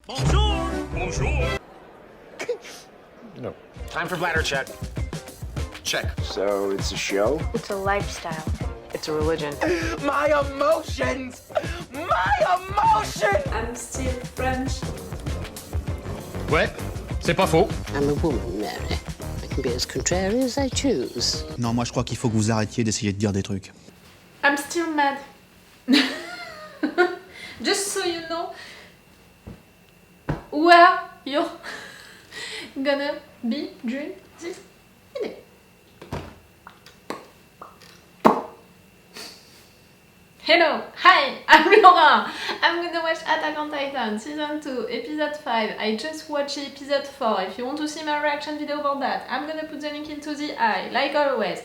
Bonjour! Bonjour! No. Time for bladder check. Check. So it's a show? It's a lifestyle. It's a religion. My emotions! My emotions! I'm still French. Ouais, c'est pas faux. I'm a woman, Mary. I can be as contrary as I choose. Non, moi je crois qu'il faut que vous arrêtiez d'essayer de dire des trucs. I'm still mad. Just so you know where you're gonna be during this video. Hello, hi, I'm Laura. I'm gonna watch Attack on Titan Season 2, Episode 5. I just watched Episode 4. If you want to see my reaction video about that, I'm gonna put the link into the eye, like always.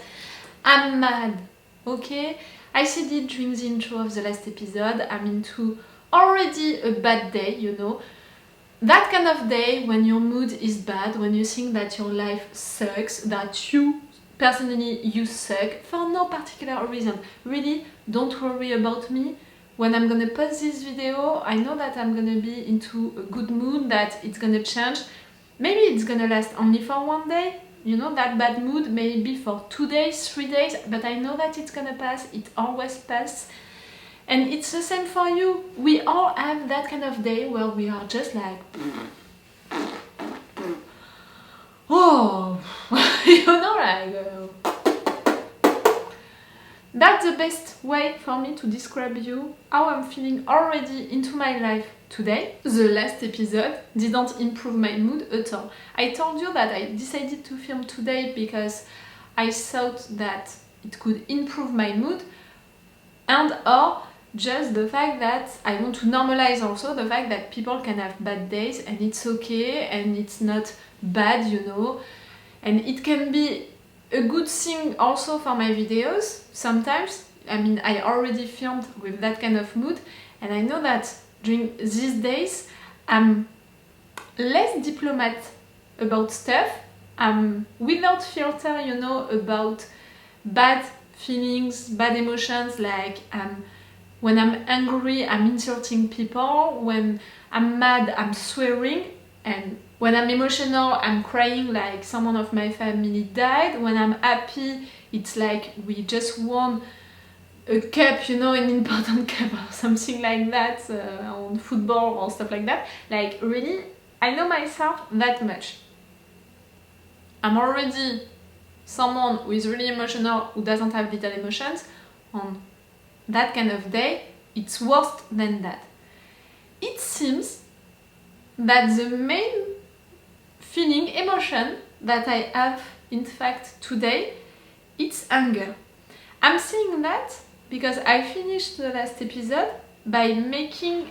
I'm mad, okay? I said it during the intro of the last episode. I'm into already a bad day, you know. That kind of day when your mood is bad, when you think that your life sucks, that you personally suck for no particular reason. Really, don't worry about me. When I'm gonna post this video, I know that I'm gonna be into a good mood, that it's gonna change. Maybe it's gonna last only for one day. You know, that bad mood may be for 2 days, 3 days, but I know that it's gonna pass. It always passes. And it's the same for you. We all have that kind of day where we are just like, oh, you know, like, that's the best way for me to describe you, how I'm feeling already into my life today. The last episode didn't improve my mood at all. I told you that I decided to film today because I thought that it could improve my mood, and or just the fact that I want to normalize also the fact that people can have bad days and it's okay and it's not bad, you know, and it can be a good thing also for my videos sometimes. I mean, I already filmed with that kind of mood, and I know that during these days I'm less diplomat about stuff. I'm without filter, you know, about bad feelings, bad emotions, like when I'm angry, I'm insulting people. When I'm mad, I'm swearing. And when I'm emotional, I'm crying like someone of my family died. When I'm happy, it's like we just won a cup, you know, an important cup or something like that, on football or stuff like that. Like, really, I know myself that much. I'm already someone who is really emotional, who doesn't have little emotions. On that kind of day, it's worse than that. It seems that the main feeling, emotion that I have in fact today, it's anger. I'm saying that because I finished the last episode by making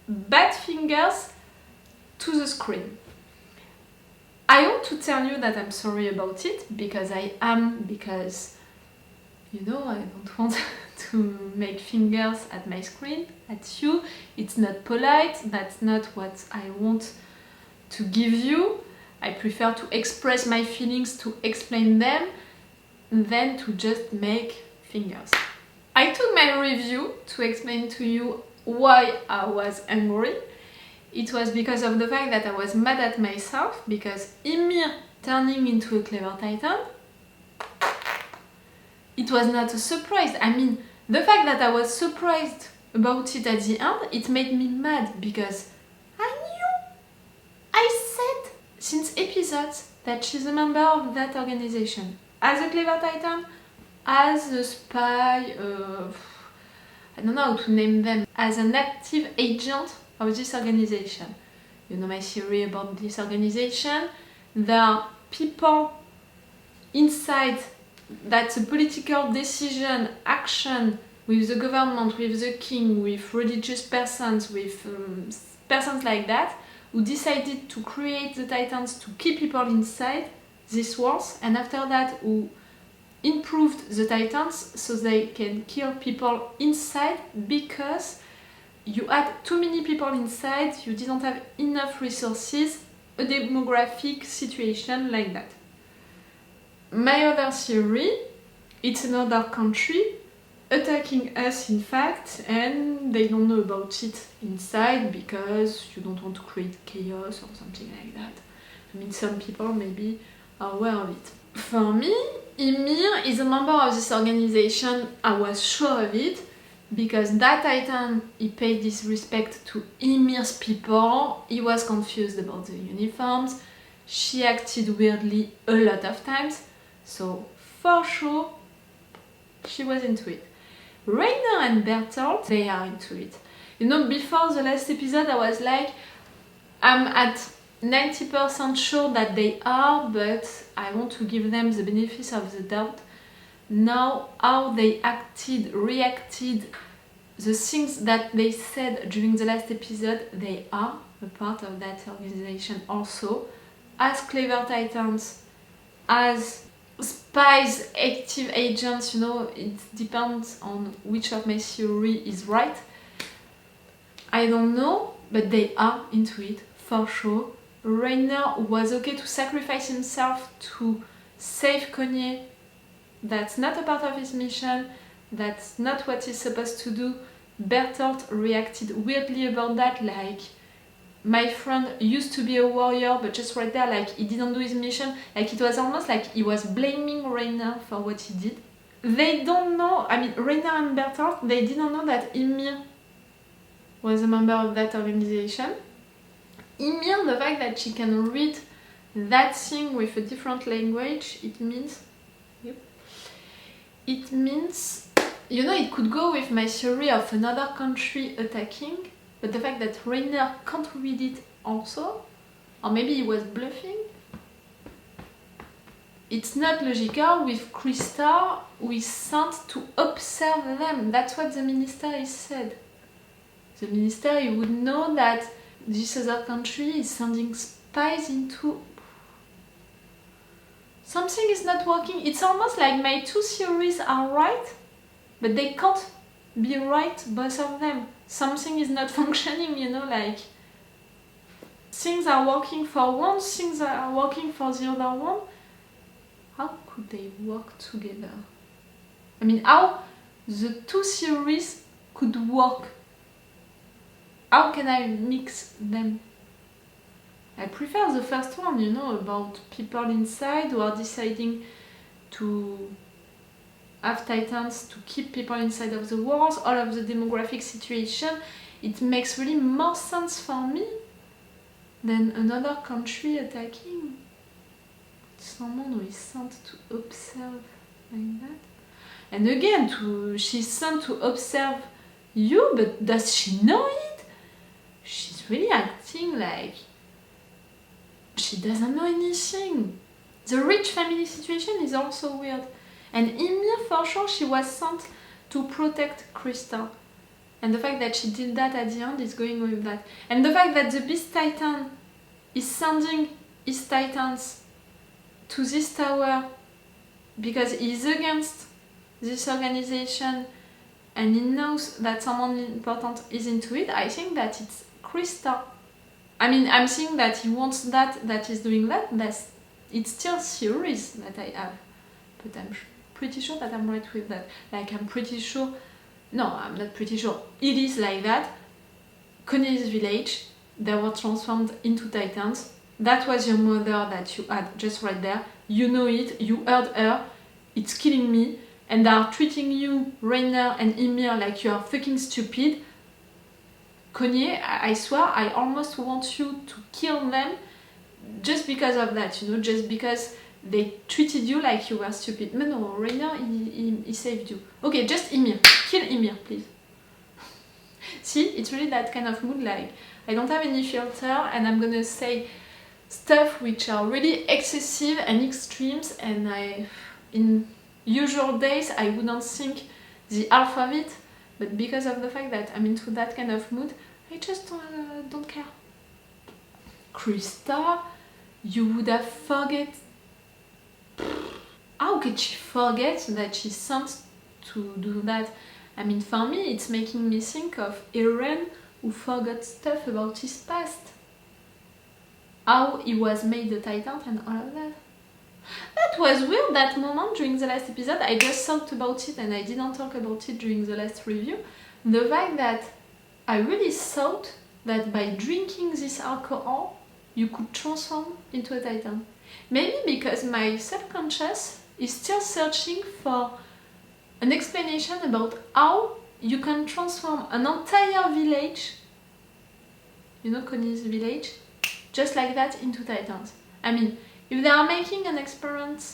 bad fingers to the screen. I want to tell you that I'm sorry about it, because I am, because, you know, I don't want to make fingers at my screen, at you. It's not polite, that's not what I want to give you. I prefer to express my feelings, to explain them, than to just make fingers. I took my review to explain to you why I was angry. It was because of the fact that I was mad at myself, because Ymir turning into a clever titan, it was not a surprise. I mean, the fact that I was surprised about it at the end, it made me mad, because I knew, I said since episodes that she's a member of that organization. As a clever titan, as a spy, I don't know how to name them, as an active agent of this organization. You know my theory about this organization. There are people inside that's a political decision, action with the government, with the king, with religious persons, with persons like that, who decided to create the Titans to keep people inside this wars, and after that who improved the Titans so they can kill people inside, because you had too many people inside, you didn't have enough resources, a demographic situation like that. My other theory, it's another country attacking us in fact, and they don't know about it inside because you don't want to create chaos or something like that. I mean, some people maybe are aware of it. For me, Ymir is a member of this organization. I was sure of it because that Titan, he paid disrespect to Ymir's people. He was confused about the uniforms. She acted weirdly a lot of times, so for sure she was into it. Reiner and Bertholdt, they are into it. You know, before the last episode I was like, I'm at 90% sure that they are, but I want to give them the benefit of the doubt. Now, how they acted, reacted, the things that they said during the last episode, they are a part of that organization also. As clever titans, as spies, active agents, you know, it depends on which of my theory is right. I don't know, but they are into it, for sure. Reiner was okay to sacrifice himself to save Kanye. That's not a part of his mission. That's not what he's supposed to do. Bertholdt reacted weirdly about that, like, my friend used to be a warrior, but just right there, like, he didn't do his mission. Like, it was almost like he was blaming Reiner for what he did. They don't know, I mean, Reiner and Bertholdt, they didn't know that Ymir was a member of that organization. Ymir, the fact that she can read that thing with a different language, it means, you know, it could go with my theory of another country attacking, but the fact that Reiner can't read it also, or maybe he was bluffing, it's not logical. With Krista, we sent to observe them. That's what the minister is said. The minister, he would know that this other country is sending spies into... Something is not working. It's almost like my two theories are right, but they can't be right, both of them. Something is not functioning, you know, like... Things are working for one, things are working for the other one. How could they work together? I mean, how the two theories could work? How can I mix them? I prefer the first one, you know, about people inside who are deciding to have titans to keep people inside of the walls, all of the demographic situation. It makes really more sense for me than another country attacking. Someone who is sent to observe like that. And again, she's sent to observe you, but does she know it? She's really acting like she doesn't know anything. The rich family situation is also weird. And Ymir, for sure, she was sent to protect Krista. And the fact that she did that at the end is going with that. And the fact that the Beast Titan is sending his titans to this tower because he's against this organization and he knows that someone important is into it, I think that it's Krista. I mean, I'm saying that he wants that he's doing that, it's still theories that I have. But I'm pretty sure that I'm right with that. Like, I'm pretty sure... No, I'm not pretty sure. It is like that. Konye's village, they were transformed into titans. That was your mother that you had just right there. You know it, you heard her, it's killing me. And they are treating you, Reiner and Ymir, like you are fucking stupid. Konye, I swear, I almost want you to kill them just because of that, you know, just because they treated you like you were stupid. But no, Reiner, he saved you. Okay, just Ymir. Kill Ymir, please. See, it's really that kind of mood, like, I don't have any filter and I'm gonna say stuff which are really excessive and extremes, and in usual days I wouldn't think the half of it, but because of the fact that I'm into that kind of mood, I just don't care. Krista, you would have forget. How could she forget that she's sent to do that? I mean, for me, it's making me think of Eren, who forgot stuff about his past. How he was made a titan and all of that. That was weird, that moment during the last episode. I just thought about it and I didn't talk about it during the last review. The fact that I really thought that by drinking this alcohol, you could transform into a titan. Maybe because my subconscious is still searching for an explanation about how you can transform an entire village, you know, Connie's village, just like that into titans. I mean, if they are making an experiment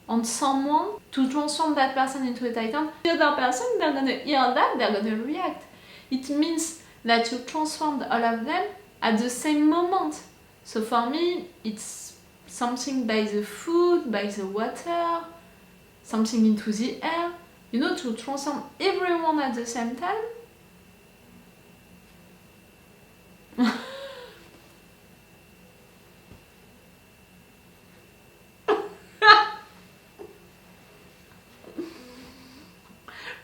on someone to transform that person into a titan, the other person, they're gonna hear that, they're gonna react. It means that you transformed all of them at the same moment. So for me, it's something by the food, by the water, something into the air. You know, to transform everyone at the same time.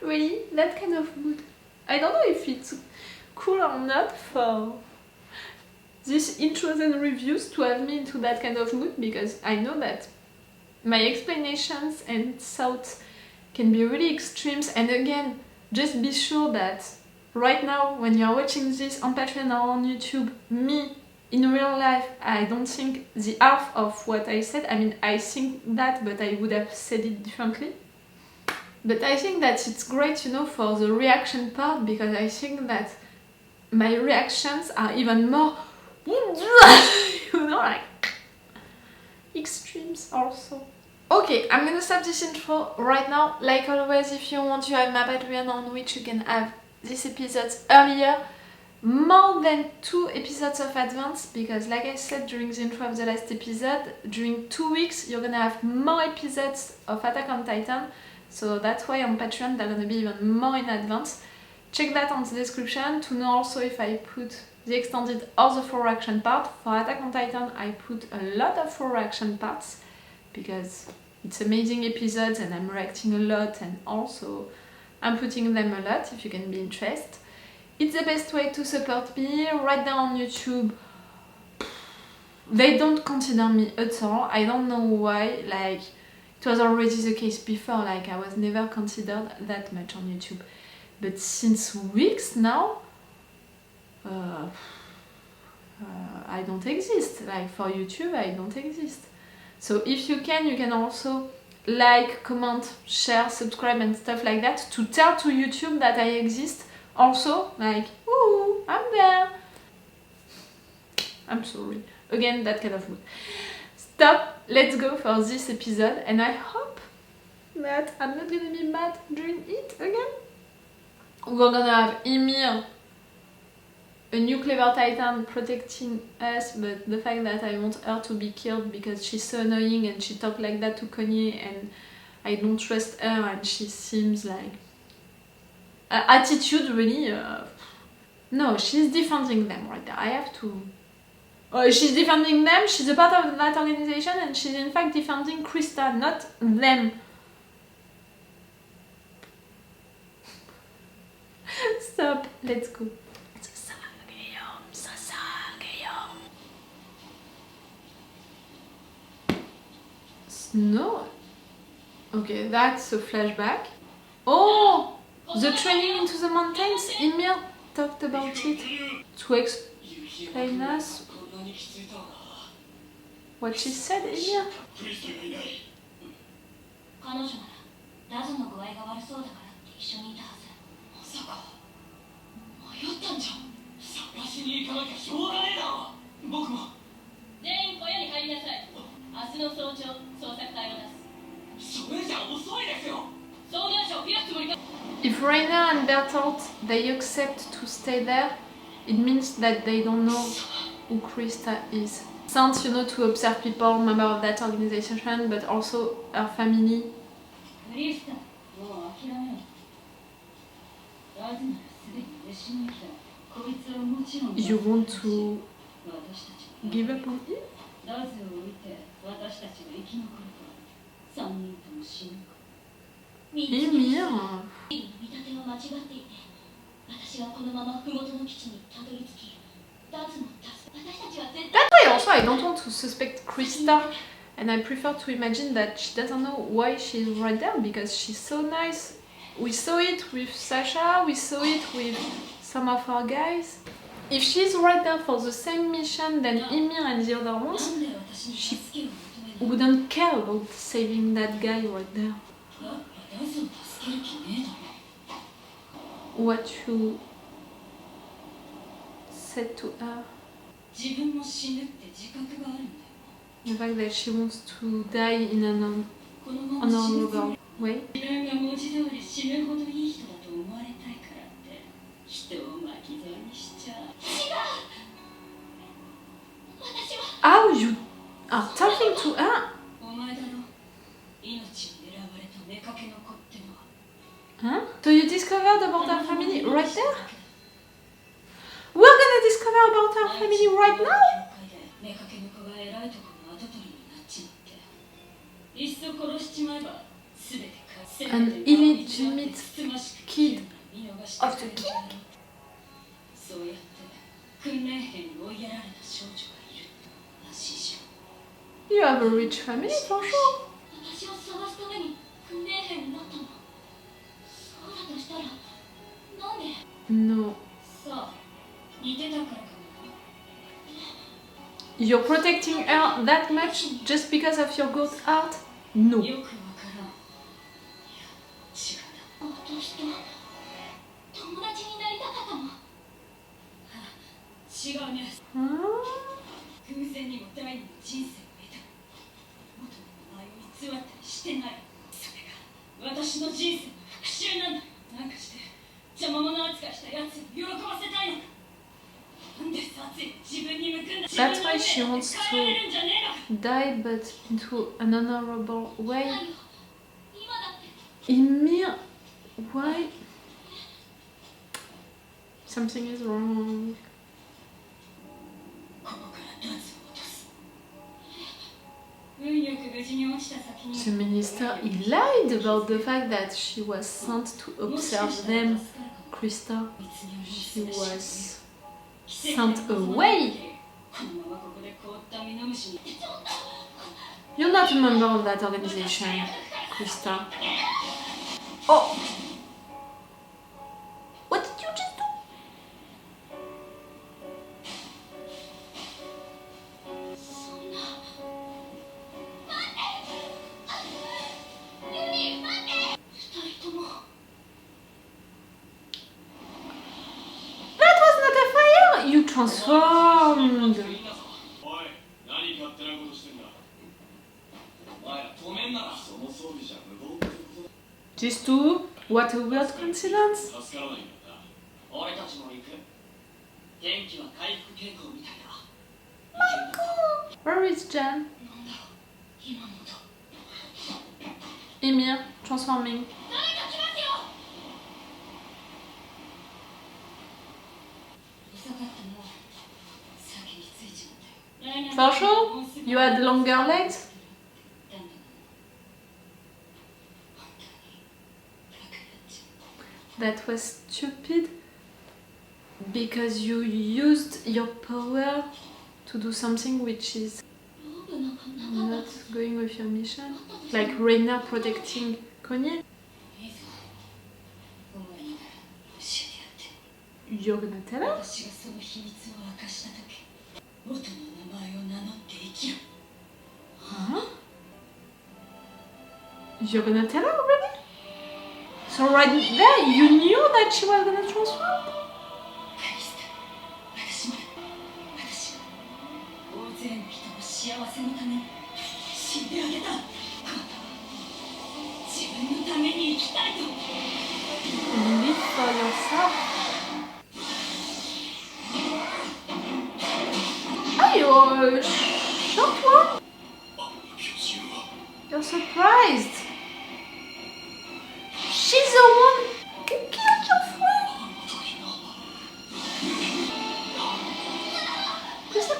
Really? That kind of mood. I don't know if it's cool or not for these intros and reviews to have me into that kind of mood, because I know that my explanations and thoughts can be really extremes. And again, just be sure that right now when you're watching this on Patreon or on YouTube, me in real life, I don't think the half of what I said. I mean, I think that, but I would have said it differently. But I think that it's great, you know, for the reaction part, because I think that my reactions are even more, you know, like extremes also. Okay, I'm gonna stop this intro right now. Like always, if you want, you have my Patreon on which you can have these episodes earlier, more than 2 episodes of advance, because like I said during the intro of the last episode, during 2 weeks you're gonna have more episodes of Attack on Titan, so that's why on Patreon they're gonna be even more in advance. Check that on the description to know also if I put the extended or the full reaction part. For Attack on Titan I put a lot of full reaction parts, because it's amazing episodes and I'm reacting a lot, and also I'm putting them a lot if you can be interested. It's the best way to support me. Right now on YouTube, they don't consider me at all. I don't know why, like it was already the case before, like I was never considered that much on YouTube. But since weeks now, I don't exist. Like for YouTube, I don't exist. So if you can also like, comment, share, subscribe and stuff like that to tell to YouTube that I exist. Also, like, ooh, I'm there. I'm sorry. Again, that kind of mood. Stop, let's go for this episode, and I hope that I'm not gonna be mad during it again. We're gonna have Ymir, a new clever titan, protecting us, but the fact that I want her to be killed because she's so annoying and she talks like that to Connie and I don't trust her, and she seems like... attitude really... No, she's defending them right there. I have to... she's defending them, she's a part of that organization, and she's in fact defending Krista, not them. Stop, let's go. No. Okay, that's a flashback. Oh! The training into the mountains, Ymir talked about it to explain us what she said, Ymir. If Reiner and Bertholdt, they accept to stay there, it means that they don't know who Krista is. Sent, you know, to observe people, member of that organization, but also her family. You want to give up on him? Ymir. That way also I don't want to suspect Krista, and I prefer to imagine that she doesn't know why she's right there because she's so nice. We saw it with Sasha, we saw it with some of our guys. If she's right there for the same mission than Ymir and the other ones, she wouldn't care about saving that guy right there. What you said to her. The fact that she wants to die in an honorable way. How you are talking to her? Huh? So you discovered about our family right there? We're gonna discover about our family right now? An illegitimate kid of the king? You have a rich family for sure. No. You're protecting her that much just because of your good heart? No. That's why she wants to die, but into an honorable way. Ymir, why? Something is wrong. The minister, he lied about the fact that she was sent to observe them. Krista, she was sent away. You're not a member of that organization, Krista. Oh! What did you just do? That was not a fire! You transformed! These two? What a weird coincidence. Where is Jan? Ymir, transforming. For sure? You had longer legs? That was stupid because you used your power to do something which is not going with your mission. Like Reiner protecting Konyi. You're gonna tell her? Huh? You're gonna tell her already? So right there, you knew that she was gonna transform? Live for yourself. Oh, you're a short one? You're surprised. She's the one who killed your friend. Krista.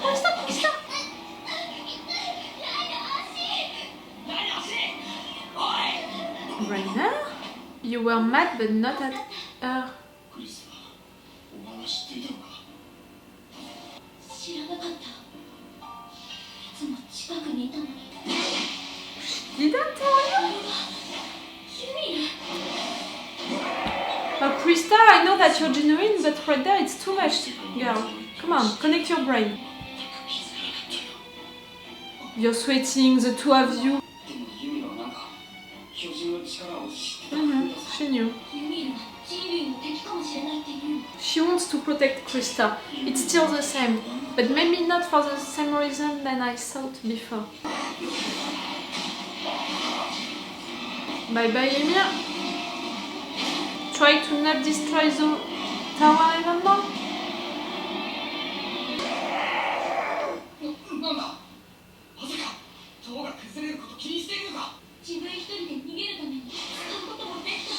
Reiner? You were mad but not at her. didn't tell you? Krista, I know that you're genuine, but right there it's too much, girl. Come on, connect your brain. You're sweating, the two of you. She knew. She wants to protect Krista. It's still the same, but maybe not for the same reason than I thought before. Bye bye, Ymir. Try to not destroy the tower even more.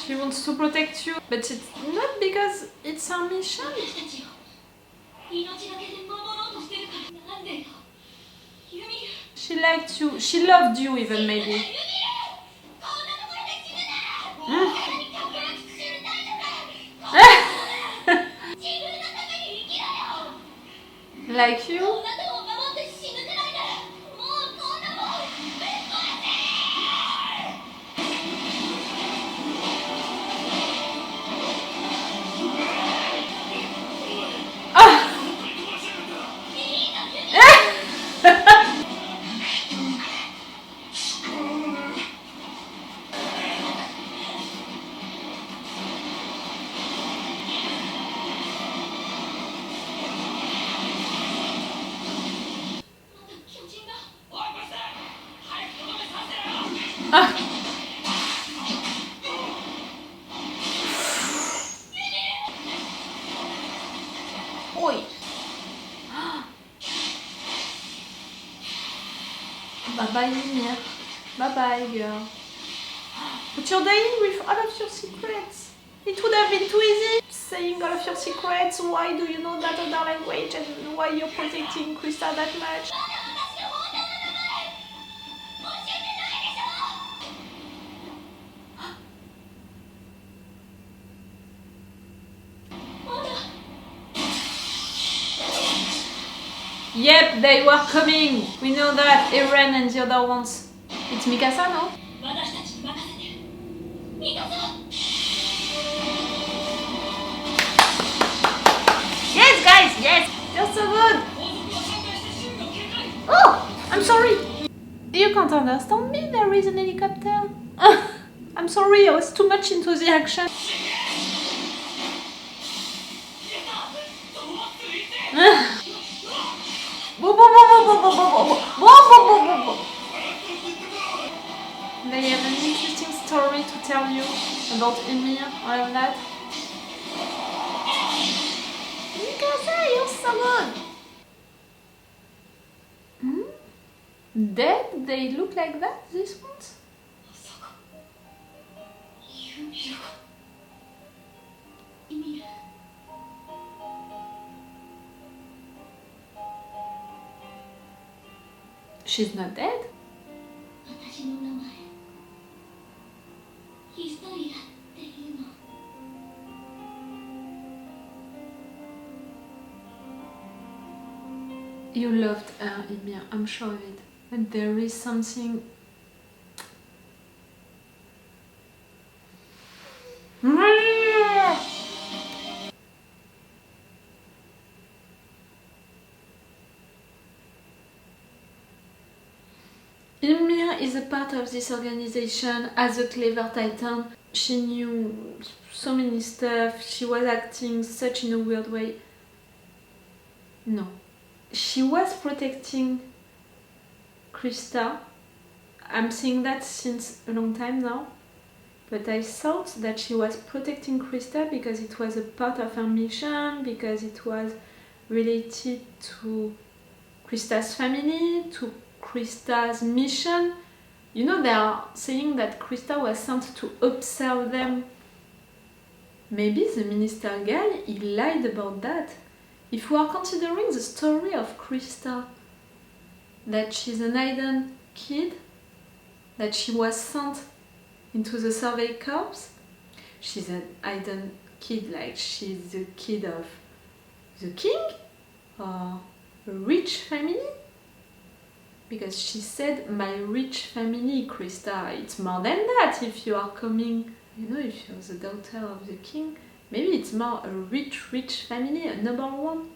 She wants to protect you, but it's not because it's her mission. She liked you, she loved you even maybe. Like you? Oi. Bye bye, Ymir. Bye bye, girl. But you're dying with all of your secrets. It would have been too easy saying all of your secrets. Why do you know that other language and why you're protecting Krista that much? Yep, they were coming! We know that, Eren and the other ones. It's Mikasa, no? Yes, guys, yes! You're so good! Oh! I'm sorry! You can't understand me, there is an helicopter. I'm sorry, I was too much into the action. They have an interesting story to tell you about Ymir, all of that. Mikasa, you're so good! Dead? They look like that, these ones? She's not dead? You loved her, Ymir, I'm sure of it. But there is something... Ymir is a part of this organization as a clever titan. She knew so many stuff, she was acting such in a weird way. No. She was protecting Krista. I'm saying that since a long time now. But I thought that she was protecting Krista because it was a part of her mission, because it was related to Krista's family, to Krista's mission. You know, they are saying that Krista was sent to observe them. Maybe the minister guy, he lied about that. If we are considering the story of Krista, that she's an hidden kid, that she was sent into the survey corps, she's an hidden kid, like she's the kid of the king or a rich family. because she said my rich family, Krista. It's more than that. If you are coming, you know, if you're the daughter of the king, maybe it's more a rich family, a noble one.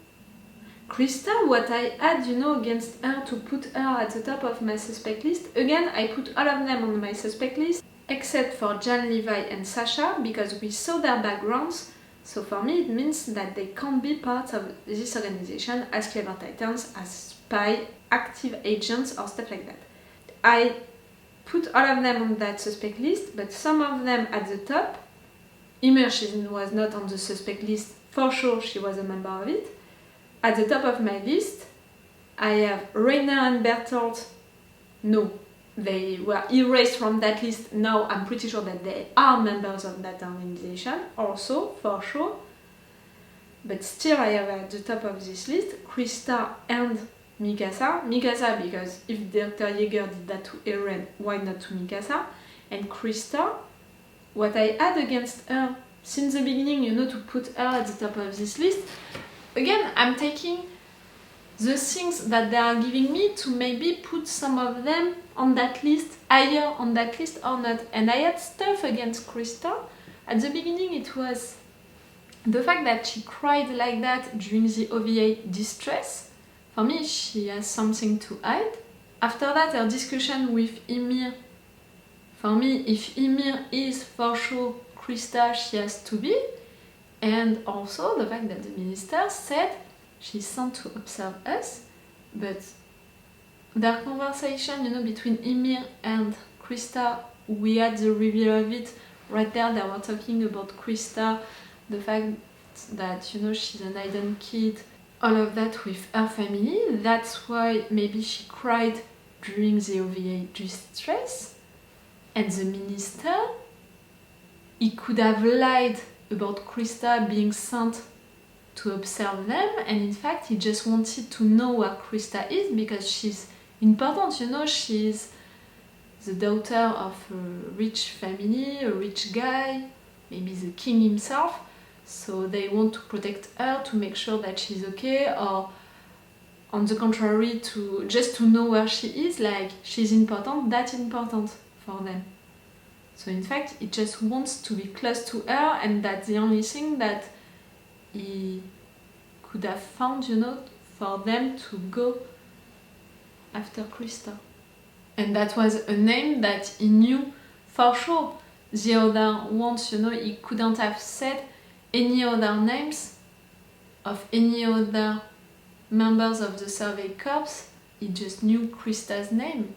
Krista, what I had, you know, against her to put her at the top of my suspect list, again, I put all of them on my suspect list, except for Jan, Levi and Sasha, because we saw their backgrounds, so for me it means that they can't be part of this organization as Clever Titans, as spy, active agents or stuff like that. I put all of them on that suspect list, but some of them at the top. Ymir, she was not on the suspect list, for sure she was a member of it. At the top of my list, I have Reiner and Bertholdt. No, they were erased from that list. Now I'm pretty sure that they are members of that organization, also, for sure. But still I have at the top of this list Krista and Mikasa. Mikasa because if Dr. Yeager did that to Eren, why not to Mikasa? And Krista, what I had against her since the beginning, you know, to put her at the top of this list, again, I'm taking the things that they are giving me to maybe put some of them on that list, higher on that list or not. And I had stuff against Krista. At the beginning it was the fact that she cried like that during the OVA distress. For me, she has something to hide. After that, her discussion with Ymir. For me, if Ymir is for sure Krista, she has to be. And also the fact that the minister said she's sent to observe us, but their conversation, you know, between Ymir and Krista, we had the reveal of it right there. They were talking about Krista, the fact that, you know, she's an hidden kid, all of that with her family. That's why maybe she cried during the OVA distress. And the minister, he could have lied about Krista being sent to observe them, and in fact he just wanted to know where Krista is because she's important, you know, she's the daughter of a rich family, a rich guy, maybe the king himself, so they want to protect her, to make sure that she's okay, or on the contrary, to just to know where she is, like she's important, that's important for them. So in fact, he just wants to be close to her, and that's the only thing that he could have found, you know, for them to go after Krista. And that was a name that he knew for sure. The other ones, you know, he couldn't have said any other names of any other members of the Survey Corps. He just knew Krista's name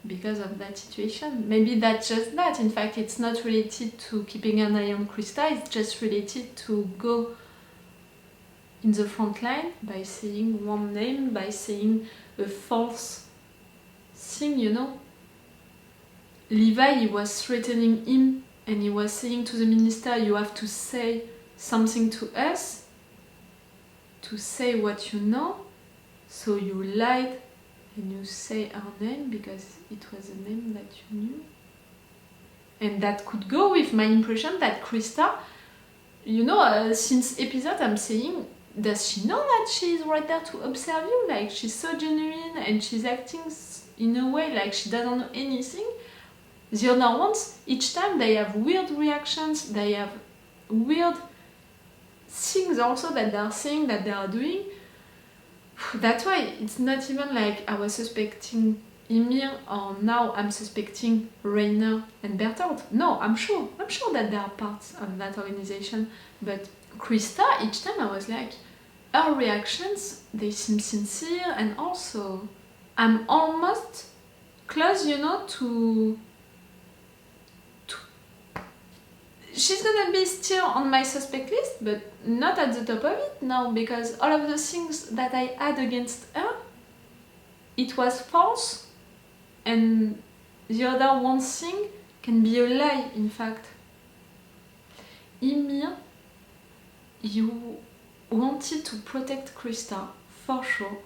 because of that situation. Maybe that's just that. In fact, it's not related to keeping an eye on Krista, it's just related to go in the front line by saying one name, by saying a false thing, you know. Levi, he was threatening him and he was saying to the minister, you have to say something to us, to say what you know, so you lied and you say her name because it was a name that you knew. And that could go with my impression that Krista, you know, since episode I'm saying, does she know that she's right there to observe you? Like, she's so genuine and she's acting in a way like she doesn't know anything. The other ones, each time they have weird reactions, they have weird things also that they are saying, that they are doing. That's why it's not even like I was suspecting Ymir or now I'm suspecting Reiner and Bertholdt. No, I'm sure that they are parts of that organization. But Krista, each time I was like, her reactions, they seem sincere, and also I'm almost close, you know, to she's gonna be still on my suspect list, but not at the top of it now, because all of the things that I had against her, it was false, and the other one thing can be a lie, in fact. Ymir, you wanted to protect Krista, for sure.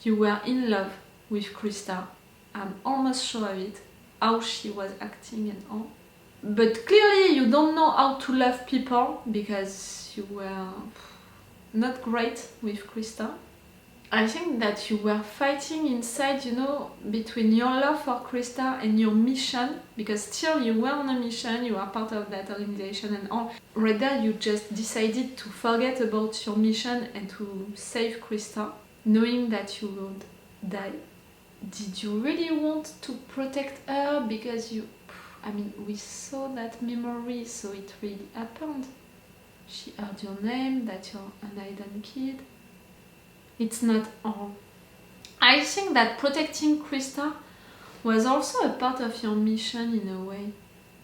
You were in love with Krista. I'm almost sure of it, how she was acting and all. But clearly you don't know how to love people because you were not great with Krista. I think that you were fighting inside, you know, between your love for Krista and your mission, because still you were on a mission, you are part of that organization and all. Right there you just decided to forget about your mission and to save Krista, knowing that you would die. Did you really want to protect her? Because you... I mean, we saw that memory, so it really happened. She heard your name, that you're an hidden kid. It's not all. I think that protecting Krista was also a part of your mission in a way.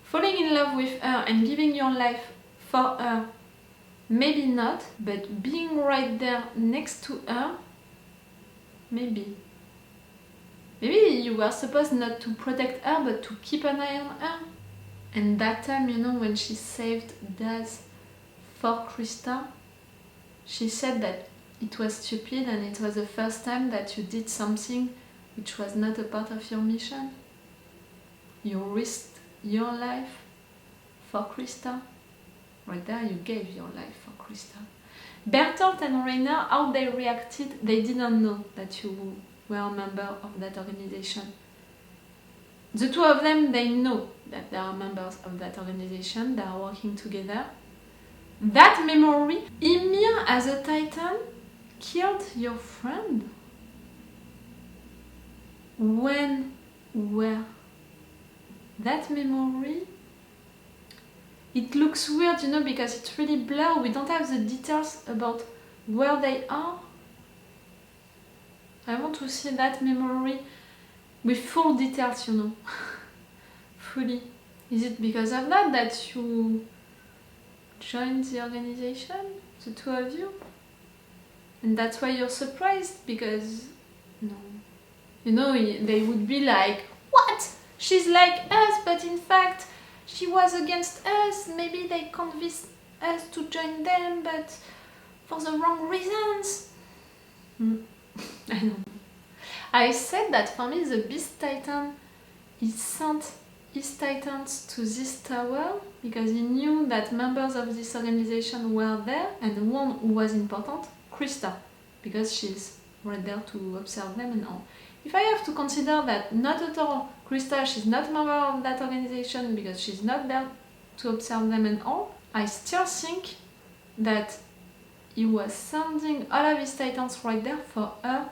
Falling in love with her and giving your life for her, maybe not, but being right there next to her, maybe. Maybe you were supposed not to protect her, but to keep an eye on her. And that time, you know, when she saved Daz for Krista, she said that it was stupid and it was the first time that you did something which was not a part of your mission. You risked your life for Krista. Right there, you gave your life for Krista. Bertholdt and Reiner, how they reacted, they didn't know that you were a member of that organization. The two of them, they know that they are members of that organization, they are working together. That memory, Ymir as a Titan killed your friend. When, where? That memory, it looks weird, you know, because it's really blurred. We don't have the details about where they are. I want to see that memory with full details, you know. Fully. Is it because of that that you joined the organization, the two of you? And that's why you're surprised, because no. You know, they would be like, what? She's like us, but in fact, she was against us. Maybe they convinced us to join them, but for the wrong reasons. I don't know. I said that for me, the Beast Titan, he sent his Titans to this tower because he knew that members of this organization were there, and one who was important, Krista, because she's right there to observe them and all. If I have to consider that not at all, Krista, she's not a member of that organization because she's not there to observe them and all, I still think that he was sending all of his Titans right there for her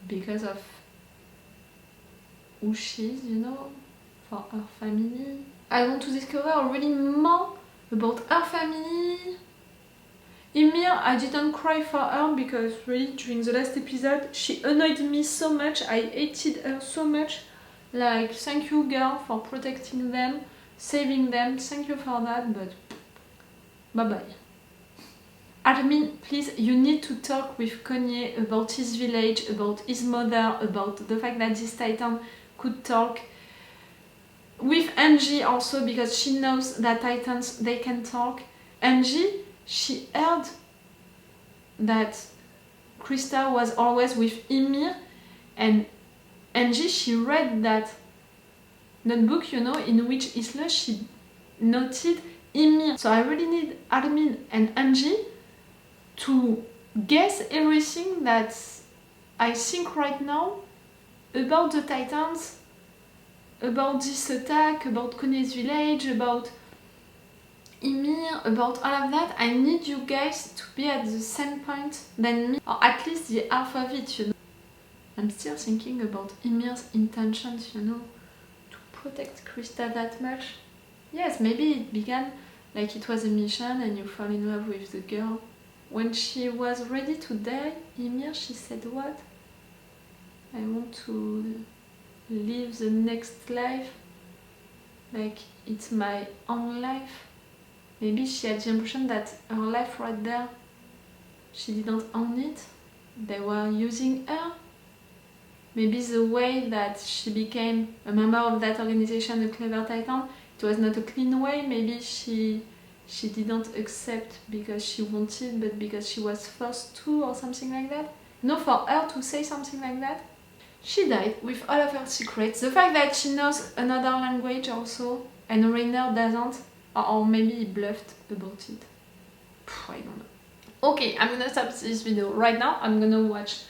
because of who she is, you know, for her family. I want to discover really more about her family. Ymir, I didn't cry for her because really during the last episode she annoyed me so much, I hated her so much. Like, thank you girl for protecting them, saving them, thank you for that, but bye bye. Armin, please, you need to talk with Kanye about his village, about his mother, about the fact that this Titan could talk. With Angie also, because she knows that Titans, they can talk. Angie, she heard that Krista was always with Ymir, and Angie, she read that notebook, you know, in which Isla she noted Ymir. So I really need Armin and Angie to guess everything that I think right now about the Titans, about this attack, about Kone's village, about Ymir, about all of that. I need you guys to be at the same point than me, or at least the half of it, you know. I'm still thinking about Ymir's intentions, you know, to protect Krista that much. Yes, maybe it began like it was a mission and you fall in love with the girl. When she was ready to die, Ymir, she said what? I want to live the next life like it's my own life. Maybe she had the impression that her life right there, she didn't own it. They were using her. Maybe the way that she became a member of that organization, a clever Titan, it was not a clean way. Maybe she didn't accept because she wanted, but because she was forced to, or something like that. No, for her to say something like that. She died with all of her secrets. The fact that she knows another language also, and Reiner doesn't, or maybe he bluffed about it. I don't know. Okay, I'm gonna stop this video right now. I'm gonna watch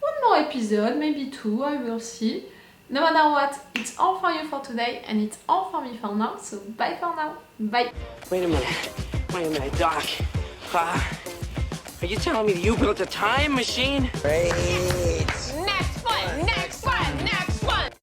one more episode, maybe 2, I will see. No matter what, it's all for you for today, and it's all for me for now, so bye for now. Bye. Wait a minute, Doc. Are you telling me that you built a time machine? Hey.